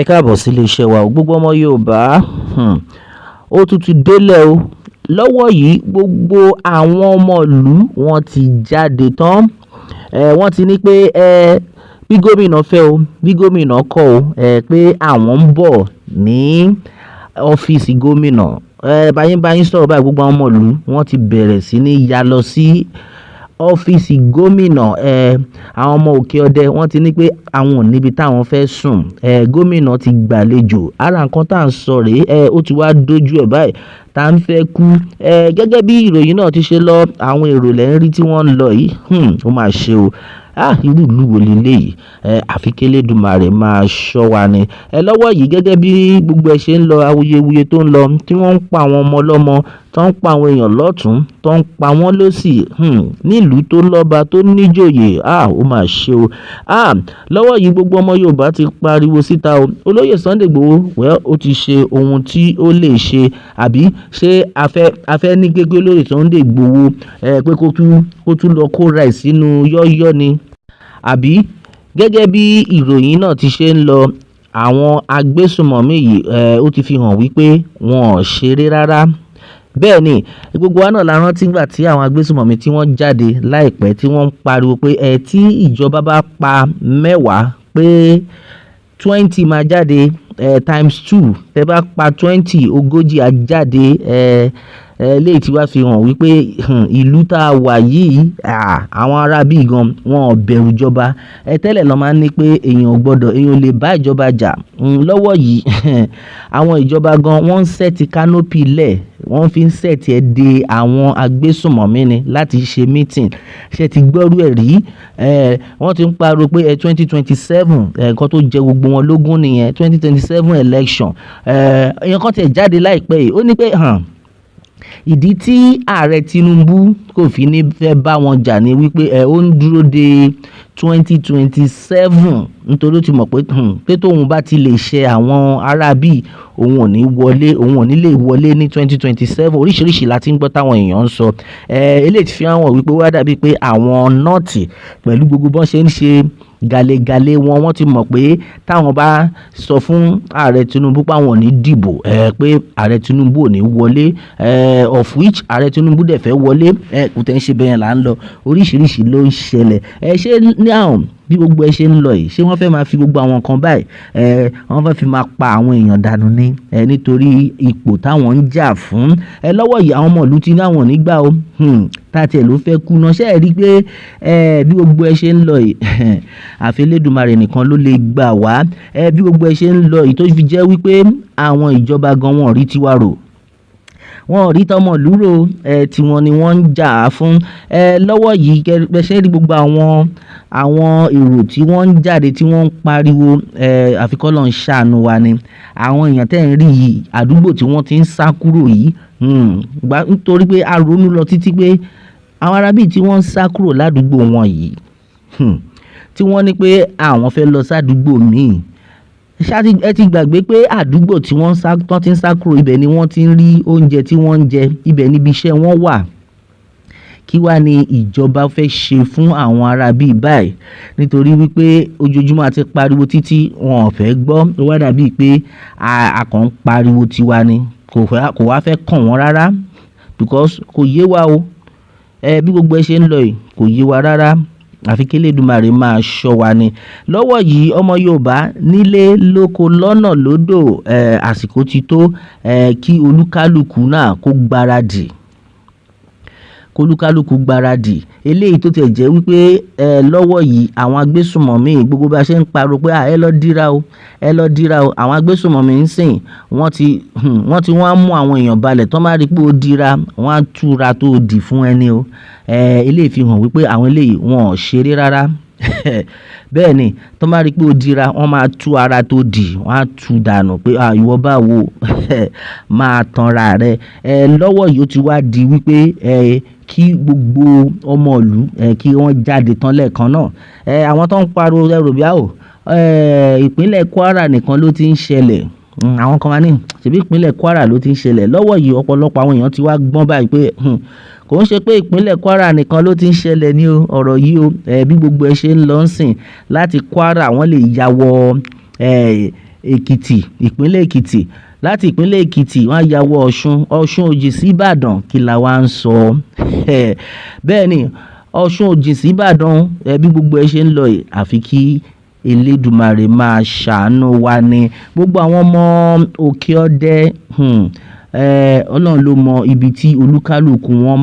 Ẹ káàbọ̀ sí iléeṣẹ́ wa o. Gbogbo ọmọ Yorùbá, ó tún ti délẹ̀ o. Lọ́wọ́ yìí gbogbo àwọn ọmọ ìlú wọ́n ti jáde tán. Wọ́n ti ní pé bí gómìnà fẹ́ o, bí gómìnà kọ̀ o, pé àwọn ń bọ̀ ní ọ́fíìsì gómìnà. Báyìí sọ̀rọ̀ báyìí gbogbo àwọn ọmọ ìlú wọ́n ti bẹ̀rẹ̀ sí ní ya lọ sí ọ́fíìsì gómìnà. Àwọn ọmọ òkè ọdẹ wọ́n ti ní pé àwọn ò níbi táwọn fẹ́ sùn. Gómìnà ti gbàlejò. Ara nǹkan tá à ń sọ rèé, ó ti wá dójú ẹ̀ báyìí tá ń fẹ́ kú. Gẹ́gẹ́ bí ìròyìn náà ti ṣe lọ, àwọn èrò lẹ́ ń rí tí wọ́n ń lọ yìí. Ó máa ṣe o. Irú ìlú wo leléyìí? Àfi k'Elédùmarè máa ṣọ́ wa ni. Lọ́wọ́ yìí gẹ́gẹ́ bí gbogbo ẹ̀ ṣe ń lọ, awuyewuye tó ń lọ, tí wọ́n ń pa àwọn ọmọ ọlọ́mọ, tó ń pa àwọn èèyàn lọ́tùn, tó ń pa wọ́n lósì, nílùú tó lọ́ba tó níjòyè. Ó máa ṣe o. Lọ́wọ́ yìí gbogbo ọmọ Yorùbá ti pariwo síta o. Olóyè Sunday Igboho, ó ti ṣe ohun tí ó lè ṣe. Àbí ṣé a fẹ́ ní gẹ́gẹ́ olóyè Sunday Igboho pé kó tún lọ kó ra ẹ̀ sínú yọ́yọ́ ni? Àbí gẹ́gẹ́ bí ìròyìn náà ti ṣe ń lọ, àwọn agbésùnmọ̀mí yìí ó ti fi hàn wípé wọn ò ṣeré rárá. Bẹ́ẹ̀ ni gbogbo wa náà la rántí nígbà tí àwọn agbésùnmọ̀mí tí wọ́n jáde láìpẹ́ tí wọ́n ń pariwo pé tí ìjọba bá pa 10 pé 20 máa jáde times 2. Tẹ́ bá pa 20, 40 á jáde. Eléyìí tí wá fi hàn wípé ìlú tá a wà yìí, àwọn ará bí gan wọn ò bẹ̀rù ìjọba. Tẹ́lẹ̀ lọ máa ń ní pé èèyàn lè bá ìjọba jà. Lọ́wọ́ yìí àwọn ìjọba gan wọ́n ń sẹ́ẹ̀tì canopy lẹ̀, wọ́n fi ń sẹ́ẹ̀tì ẹ̀ de àwọn agbésùnmọ̀mí ni láti ṣe meeting. Ṣé ti gbọ́rú ẹ̀ rí? Wọ́n ti ń pariwo pé 2027 nǹkan tó jẹ gbogbo wọn lógún nìyẹn. 2027 election. Èèyàn kan tiẹ̀ jáde láìpẹ́ yìí, ó ní pé ìdí tí ààrẹ Tinubu kò fi ní fẹ́ bá wọn jà ni wípé ó ń dúró de 2027 nítorí ó ti mọ̀ pé tóun bá ti lè ṣe àwọn ará bí òun ò ní lè wọlé ní 2027. Oríṣiríṣi la ti ń gbọ́ táwọn èèyàn ń sọ. Eléyìí ti fi hàn wọ́n wípé wá dàbí pé àwọn nọ́ọ̀tì pẹ̀lú gbogbo bọ́n ṣe ń ṣe gàlégàlé wọ́n ti mọ̀ pé táwọn bá sọ fún ààrẹ Tinubu pé àwọn ò ní dìbò, pé ààrẹ Tinubu ò ní wọlé, of which ààrẹ Tinubu dẹ̀ fẹ́ wọlé. Kò tẹ́ ń ṣe bẹ́ẹ̀ là ń lọ. Oríṣiríṣi ló ń ṣẹlẹ̀. Ṣé ní àwọn bí gbogbo ẹ ṣe ń lọ yìí, ṣé wọ́n fẹ́ máa fi gbogbo àwọn nǹkan báyìí wọ́n fẹ́ fi máa pa àwọn èèyàn dànù ni nítorí ipò táwọn ń jà fún? Lọ́wọ́ yìí àwọn ọmọ ìlú ti ní àwọn ò ní gbà o. Táti ẹ̀ ló fẹ́ kú náà. Ṣé ẹ rí pé bí gbogbo ẹ ṣe ń lọ yìí, àfi Elédùmarè nìkan ló lè gbà wá. Bí gbogbo ẹ ṣe ń lọ yìí tó fi jẹ́ wípé àwọn ìjọba gan wọn ò rí tiwa rò, wọn ò rí tọmọ ìlú rò, tiwọn ni wọ́n ń jà á fún. Lọ́wọ́ yìí ṣé rí gbogbo àwọn èrò tí wọ́n ń jáde tí wọ́n ń pariwo àfi k'Ọlọ́run ṣàánú wa ni. Àwọn èèyàn tẹ́ ń rí yìí, àdúgbò tí wọ́n ti ń sá kúrò yìí, nítorí pé a ronú lọ títí pé àwọn ará bí tí wọ́n ń sá kúrò ládùúgbò wọn yìí, tí wọ́n ní pé àwọn fẹ́ lọ sádùúgbò míì. Ẹ ti gbàgbé pé àdúgbò tí wọ́n ti ń sá kúrò, ibẹ̀ ni wọ́n ti ń rí oúnjẹ tí wọ́n ń jẹ, ibẹ̀ níbi iṣẹ́ wọn wà. Kí wá ni ìjọba fẹ́ ṣe fún àwọn ará bí báyìí? Nítorí wípé ojoojúmọ́ àti pariwo títí wọn ò fẹ́ gbọ́. Ó wá dàbí pé a kàn ń pariwo tiwa ni, kò wá fẹ́ kàn wọ́n rárá because kò yé wa o. Bí gbogbo ẹ ṣe ń lọ yìí kò yé wa rárá. Àfi k'Elédùmarè máa ṣọ́ wa ni. Lọ́wọ́ yìí ọmọ Yorùbá nílé lóko lọ́nà lódò, àsìkò ti tó kí olúkálùkù náà kó gbáradì. Eléyìí tó tẹ̀ jẹ́ wípé lọ́wọ́ yìí àwọn agbésùnmọ̀mí gbogbo bá ṣe ń pariwo pé ẹ lọ dira o. Àwọn agbésùnmọ̀mí ń sìn wọ́n ti wá mú àwọn èèyàn balẹ̀ tó máa rí pé ó dira, wọ́n á túra tó dì fún ẹni o. Eléyìí fi hàn wípé àwọn eléyìí wọn ò ṣeré rárá. Bẹ́ẹ̀ ni tó máa rí pé ó dira, wọ́n máa tú ara tó dì, wọ́n á tú dànù pé ìwọ báwo máa tanra rẹ. Lọ́wọ́ yìí ó ti wá di wípé kí gbogbo ọmọ ìlú kí wọ́n jáde tán lẹ́ẹ̀kan náà. Àwọn tó ń pariwo ẹrù bí ìpínlẹ̀ Kwara nìkan ló ti ń ṣẹlẹ̀. Àwọn kan máa ní ṣebí ìpínlẹ̀ Kwara ló ti ń ṣẹlẹ̀. Lọ́wọ́ yìí ọ̀pọ̀lọpọ̀ àwọn èèyàn ti wá gbọ́n báyìí pé kò ń ṣe pé ìpínlẹ̀ Kwara nìkan ló ti ń ṣẹlẹ̀ ní ọ̀rọ̀ yìí o. Bí gbogbo ẹ ṣe ń lọ ń sìn láti Kwara wọ́n lè ya wọ Èkìtì, ìpínlẹ̀ Èkìtì, láti ìpínlẹ̀ Èkìtì wọ́n á ya wọ Ọ̀ṣun òjì sí Ìbàdàn, kí la wá ń sọ. Bẹ́ẹ̀ ni Ọ̀ṣun òjì sí Ìbàdàn, bí gbogbo ẹ ṣe ń lọ yìí, àfi kí Elédùmarè máa ṣàánú wa ni. Gbogbo àwọn ọmọ òkè ọdẹ, Ọlọ́run ló mọ ibi tí olúkálùkù wọn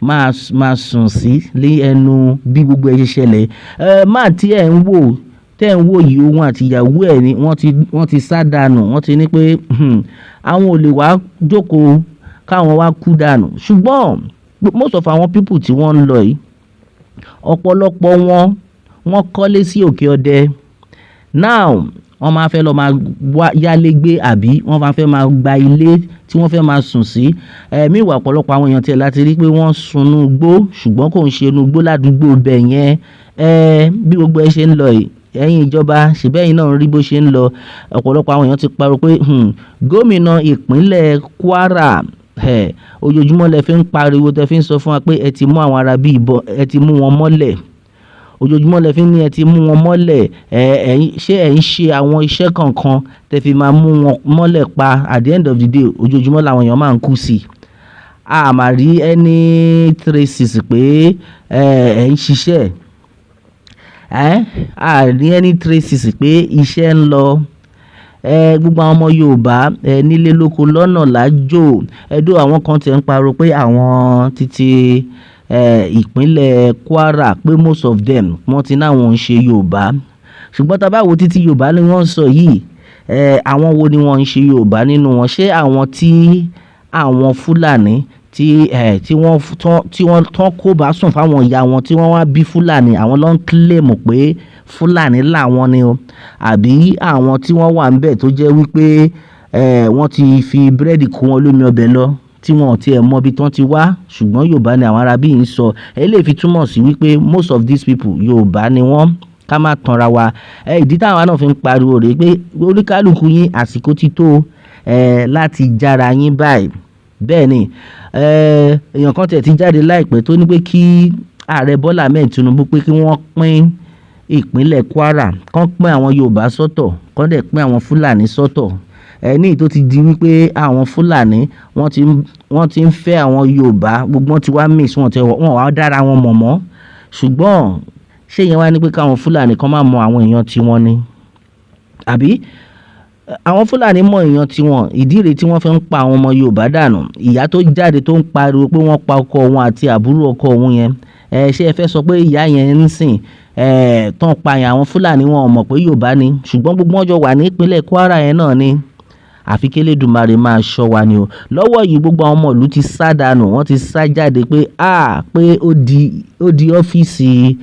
máa sùn sí lé ẹnu bí gbogbo ẹ ṣe ṣẹlẹ̀. Máà tí ẹ̀ ń wò yìí, òun àti ìyàwó ẹ̀ ni wọ́n ti sá dànù. Wọ́n ti ní pé àwọn ò lè wá jókòó káwọn wá kú dànù. Ṣùgbọ́n most of àwọn people tí wọ́n ń lọ yìí, ọ̀pọ̀lọpọ̀ wọ́n kọ́lé sí òkè ọdẹ. Now wọ́n máa fẹ́ lọ máa yálé gbé, àbí wọ́n máa fẹ́ máa gba ilé tí wọ́n fẹ́ máa sùn sí. Meanwhile ọ̀pọ̀lọpọ̀ àwọn èèyàn tiẹ̀ láti rí pé wọ́n sunú igbó, ṣùgbọ́n kò ń ṣe inú igbó ládùúgbò bẹ̀ yẹn. Bí gbogbo ẹ ṣe ń lọ yìí, ẹ̀yin ìjọba ṣèbẹ́yìn náà rí bó ṣe ń lọ. Ọ̀pọ̀lọpọ̀ àwọn èèyàn ti pariwo pé gómìnà ìpínlẹ̀ Kwara, ojoojúmọ́ lẹ fi ń pariwo, tẹ fi ń sọ fún wa pé ẹ ti mú àwọn ará bí ìbọn, ẹ ti mú wọn mọ́lẹ̀. Ojoojúmọ́ lẹ fi ní ẹ ti mú wọn mọ́lẹ̀. Ṣé ẹ̀ ń ṣe àwọn iṣẹ́ kankan tẹ fi máa mú wọn mọ́lẹ̀ pa? At the end of the day, ojoojúmọ́ làwọn èèyàn máa ń kú sí. A máa rí any traces pé ẹ̀ ń ṣiṣẹ́. A rí any traces pé iṣẹ́ ń lọ. Gbogbo àwọn ọmọ Yorùbá nílé lóko lọ́nà lájò. Ẹ̀dọ̀ àwọn kan tẹ̀ ń pariwo pé àwọn títí ìpínlẹ̀ Kwara pé most of them wọ́n ti náà wọ́n ń ṣe Yorùbá. Ṣùgbọ́n tá bá wo títí Yorùbá ni wọ́n ń sọ yìí, àwọn wo ni wọ́n ń ṣe Yorùbá nínú wọn? Ṣé àwọn tí àwọn Fúlàní tí wọ́n tán kó bá sùn fáwọn ìyá wọn tí wọ́n wá bí Fúlàní, àwọn ló ń claim pé Fúlàní làwọn ni o? Àbí àwọn tí wọ́n wà ńbẹ̀ tó jẹ́ wípé wọ́n ti fi búrẹ́dì kó wọn lómi ọbẹ̀ lọ, tí wọn ò tiẹ̀ mọ ibi tán ti wá, ṣùgbọ́n Yorùbá ni àwọn ará bí ń sọ. Eléyìí fi túmọ̀ sí wípé most of these people Yorùbá ni wọ́n. Ká má tanra wa. Ìdí táwa náà fi ń pariwo rèé pé oníkálùkù yín àsìkò ti tó láti jára yín báyìí. Bẹ́ẹ̀ ni èèyàn kan tiẹ̀ ti jáde láìpẹ́ tó ní pé kí ààrẹ Bọ́lá Ahmed Tinubu pé kí wọ́n pín ìpínlẹ̀ Kwara, kán pín àwọn Yorùbá sọ́tọ̀, kán dẹ̀ pín àwọn Fúlàní sọ́tọ̀. Ní tó ti di wípé àwọn Fúlàní wọ́n ti ń fẹ́ àwọn Yorùbá, gbogbo wọn ti wá mix, wọn wá dára wọn mọ̀ mọ́. Ṣùgbọ́n ṣé ìyẹn wá ní pé káwọn Fúlàní kan máa mọ àwọn èèyàn tiwọn ni? Àbí àwọn Fúlàní mọ èèyàn tiwọn, ìdí rèé tí wọ́n fi ń pa àwọn ọmọ Yorùbá dànù. Ìyá tó jáde tó ń pariwo pé wọ́n pa ọkọ òun àti àbúrò ọkọ òun yẹn, ṣé ẹ fẹ́ sọ pé ìyá yẹn ń sìn tán pa yẹn àwọn Fúlàní wọn ò mọ̀ pé Yorùbá ni? Ṣùgbọ́n gbogbo wọn jọ wà ní ìpínlẹ̀ Kwara yẹn náà ni. Àfi kí Elédùmarè máa ṣọ́ wa ni o. Lọ́wọ́ yìí gbogbo àwọn ọmọ ìlú ti sá dànù, wọ́n ti sá jáde pé ó di ọ́fíìsì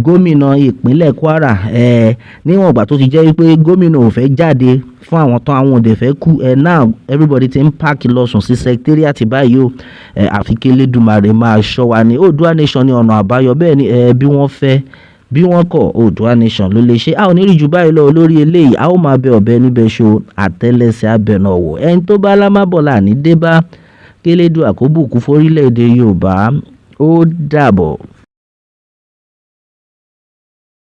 gómìnà ìpínlẹ̀ Kwara. Níwọ̀n ìgbà tó ti jẹ́ wípé gómìnà ò fẹ́ jáde fún àwọn tán, àwọn òde fẹ́ kú. Now everybody ti ń páàkì lọ sùn sí Secretariat báyìí o. Àfi kí Elédùmarè máa ṣọ́ wa ni. Oòduà Nation ni ọ̀nà àbáyọ. Bẹ́ẹ̀ ni bí wọ́n fẹ́ bí wọ́n kọ̀, Oòduà Nation ló lè ṣe. A ò ní rí jù báyìí lọ lórí eléyìí. A ó máa bẹ ọ̀bẹ níbẹ̀ ṣo, àtẹ́lẹsẹ̀ abẹ̀nà ọ̀wọ̀. Ẹni tó bá lámábọ̀là ní débá, kí Elédùà kó bùkún fórílẹ̀-èdè Yorùbá. Ó dàbọ̀.